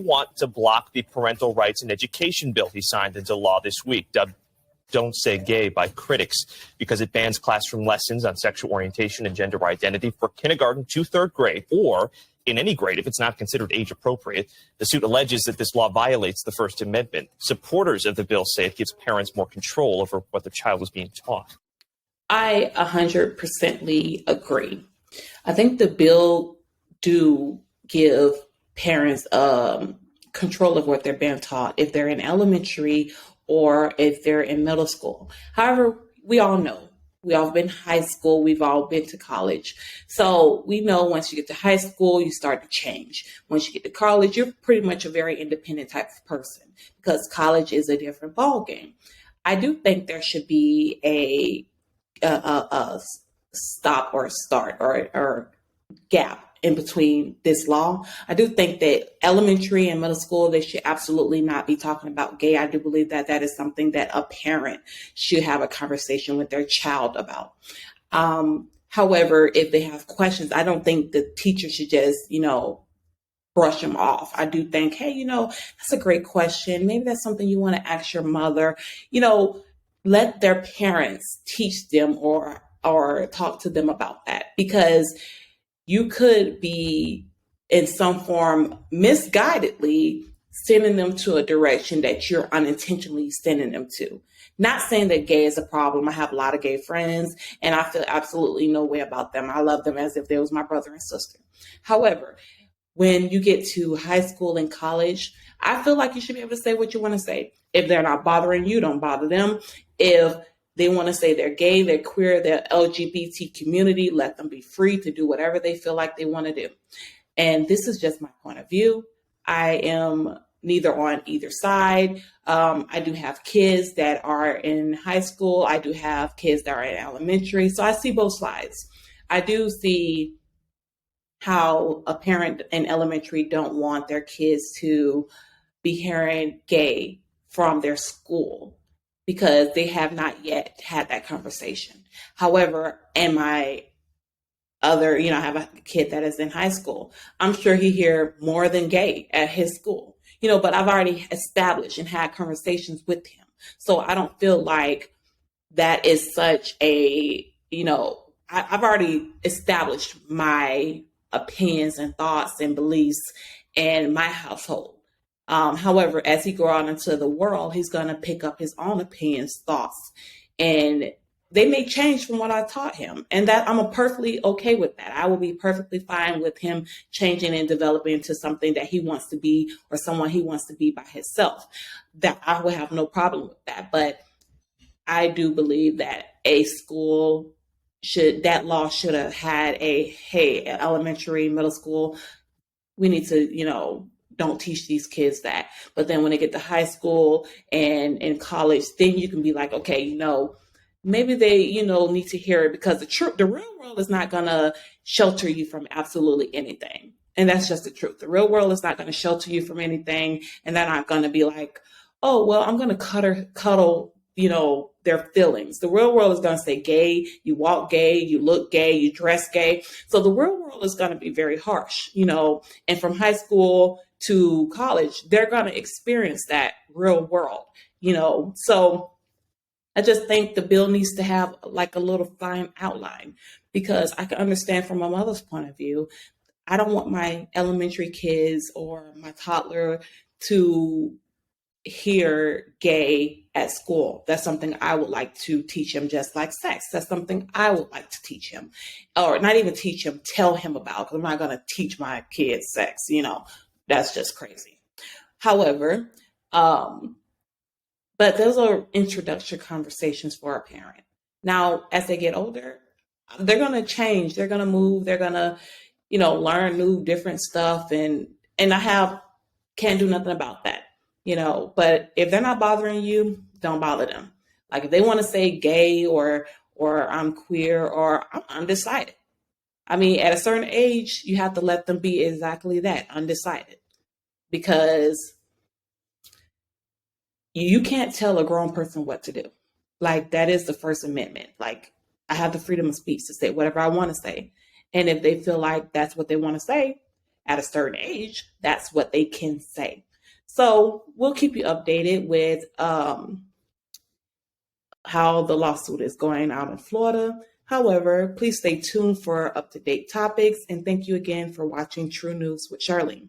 want to block the parental rights and education bill he signed into law this week, dubbed Don't Say Gay by critics, because it bans classroom lessons on sexual orientation and gender identity for kindergarten to third grade, or in any grade if it's not considered age appropriate. The suit alleges that this law violates the First Amendment. Supporters of the bill say it gives parents more control over what their child is being taught. I 100% agree. I think the bill do give parents control of what they're being taught if they're in elementary or if they're in middle school. However, we all know, we all been in high school, we've all been to college. So we know once you get to high school, you start to change. Once you get to college, you're pretty much a very independent type of person because college is a different ballgame. I do think there should be a stop or a start or gap in between this law. I do think that elementary and middle school, they should absolutely not be talking about gay. I do believe that that is something that a parent should have a conversation with their child about. However, if they have questions, I don't think the teacher should just, brush them off. I do think, hey, that's a great question. Maybe that's something you want to ask your mother. Let their parents teach them or talk to them about that, because you could be in some form misguidedly sending them to a direction that you're unintentionally sending them to. Not saying that gay is a problem. I have a lot of gay friends and I feel absolutely no way about them. I love them as if they was my brother and sister. However, when you get to high school and college, I feel like you should be able to say what you want to say. If they're not bothering you, don't bother them. If they want to say they're gay, they're queer, they're LGBT community, let them be free to do whatever they feel like they want to do. And this is just my point of view. I am neither on either side. I do have kids that are in high school. I do have kids that are in elementary. So I see both sides. I do see how a parent in elementary don't want their kids to be hearing gay from their school, because they have not yet had that conversation. However, in my other, I have a kid that is in high school. I'm sure he hear more than gay at his school, but I've already established and had conversations with him. So I don't feel like that is such a, I've already established my opinions and thoughts and beliefs in my household. However, as he grows out into the world, he's going to pick up his own opinions, thoughts, and they may change from what I taught him. And that I'm perfectly okay with that. I will be perfectly fine with him changing and developing into something that he wants to be or someone he wants to be by himself. That I will have no problem with that. But I do believe that that law should have had elementary, middle school, we need to, don't teach these kids that. But then when they get to high school and in college, then you can be like, okay, maybe they, need to hear it, because the real world is not going to shelter you from absolutely anything. And that's just the truth. The real world is not going to shelter you from anything. And they're not going to be like, oh, well, I'm going to cuddle, their feelings. The real world is going to say gay, you walk gay, you look gay, you dress gay. So the real world is going to be very harsh, and from high school to college, they're going to experience that real world, So I just think the bill needs to have like a little fine outline, because I can understand from my mother's point of view. I don't want my elementary kids or my toddler to hear gay at school. That's something I would like to teach him, just like sex. That's something I would like to teach him, or not even teach him, tell him about, because I'm not going to teach my kids sex, that's just crazy. However, but those are introductory conversations for a parent. Now, as they get older, they're going to change, they're going to move, they're going to, learn new different stuff. And can't do nothing about that. But if they're not bothering you, don't bother them. Like if they want to say gay or I'm queer or I'm undecided. I mean, at a certain age, you have to let them be exactly that, undecided, because you can't tell a grown person what to do. Like that is the First Amendment. Like I have the freedom of speech to say whatever I want to say. And if they feel like that's what they want to say, at a certain age, that's what they can say. So we'll keep you updated with how the lawsuit is going out in Florida. However, please stay tuned for up-to-date topics, and thank you again for watching True News with Charlene.